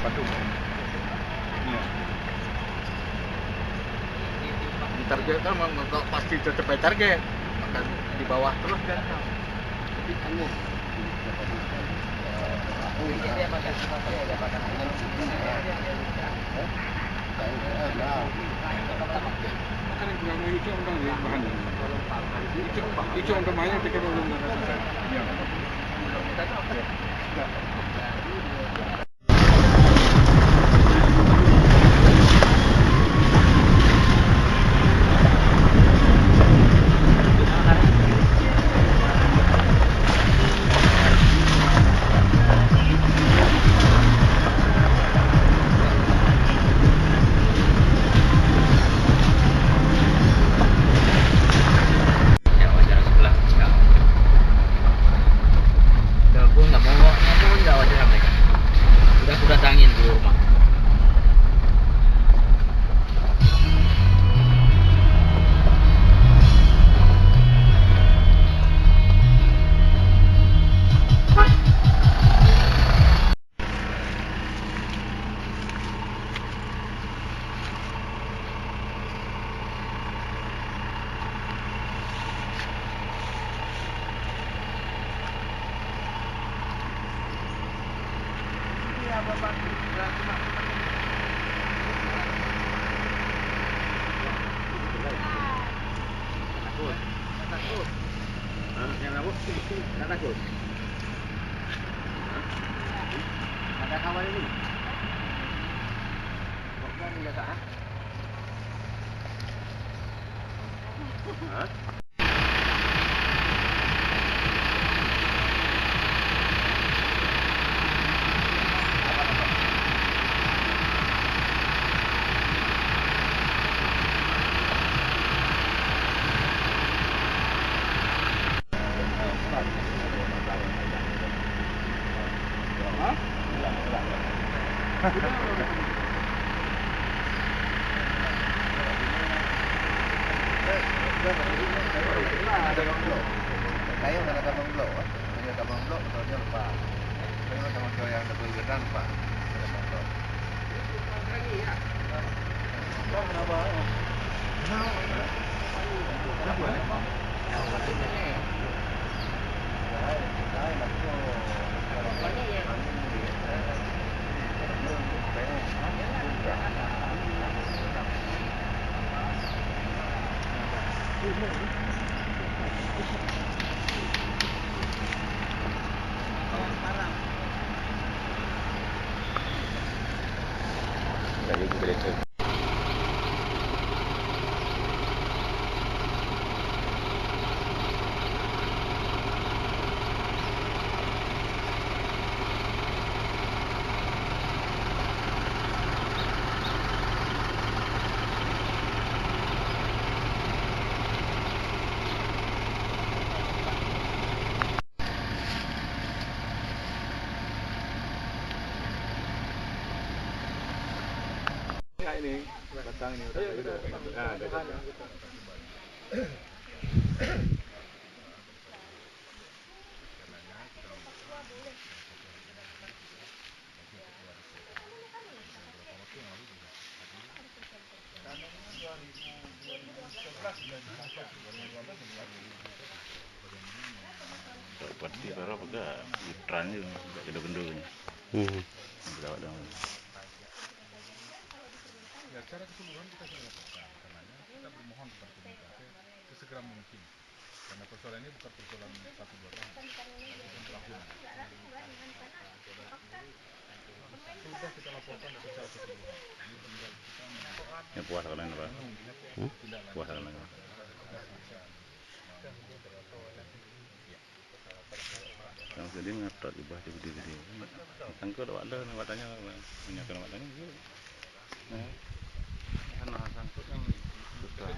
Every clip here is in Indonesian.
Bandung. Ya. Di target kan pasti tercapai target, maka di bawah terus kan. Tapi kamu itu untuk mainnya tiga belum selesai. Datangin di rumah. Ada kawan ini. Kok berani enggak tak? Hah? Kayu ada tabang blok, ada tabang blok, motornya lepas. Kayu ada motor yang double gedan pak, ada motor. Lagi ya. Kenapa? Ini batang ini udah. Nah, pasti baru juga iklannya juga gede-gede. Berapa dong? Ya, secara keseluruhan kita sudah lakukan, karena kita bermohon kepada pemerintah sesegera mungkin, karena persoalan ini bukan persoalan 1-2 tahun, bukan tahunan. Sudah kita laporkan secara keseluruhan. Ini tinggal kita yang puas kalian apa? Puas kalian. Yang sedih ngatot ibah gede-gede. Sangkut ada watanya menyakan watanya gitu. Nah, karena sangkut kan susah.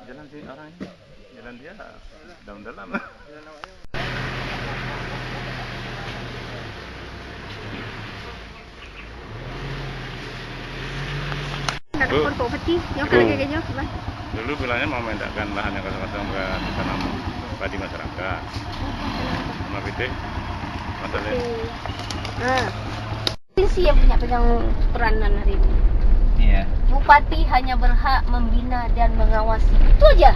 Jalan si orang ini, jalan dia dalam-dalam. Dulu bilangnya mau mendakkan lahan yang kosong-kosong ke tanam padi masyarakat. gede. Masalah. Nah, provinsi yang punya pegang peranan hari ini. Iya. Bupati hanya berhak membina dan mengawasi. Itu aja.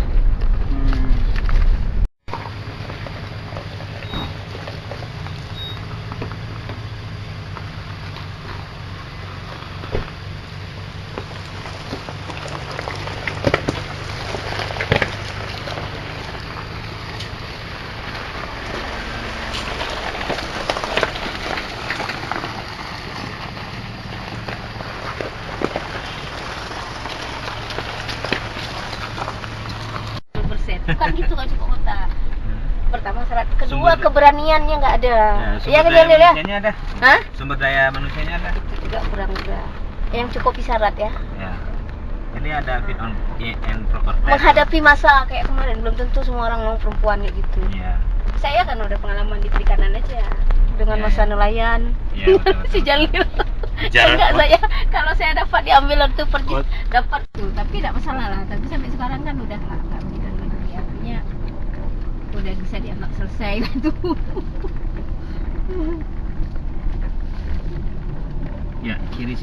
Bukan gitu kan cukup kota. Pertama syarat, kedua keberaniannya nggak ada. Sumber kan, daya Lil, ya? manusianya ada. Hah? Sumber daya manusianya ada. Itu juga kurang juga. Yang cukup syarat ya. Ya. Ini ada fit on and proper test. Menghadapi masa kayak kemarin belum tentu semua orang mau perempuan kayak gitu. Iya. Saya kan udah pengalaman di perikanan aja dengan Ya, masa ya. nelayan. Iya, betul, Si Jalil. Jarang. Enggak, saya kalau saya dapat diambil tuh pergi dapat tuh, tapi tidak masalah lah. Tapi sampai sekarang kan udah nggak begitu lagi, artinya udah bisa dianggap selesai gitu. Ya, kiri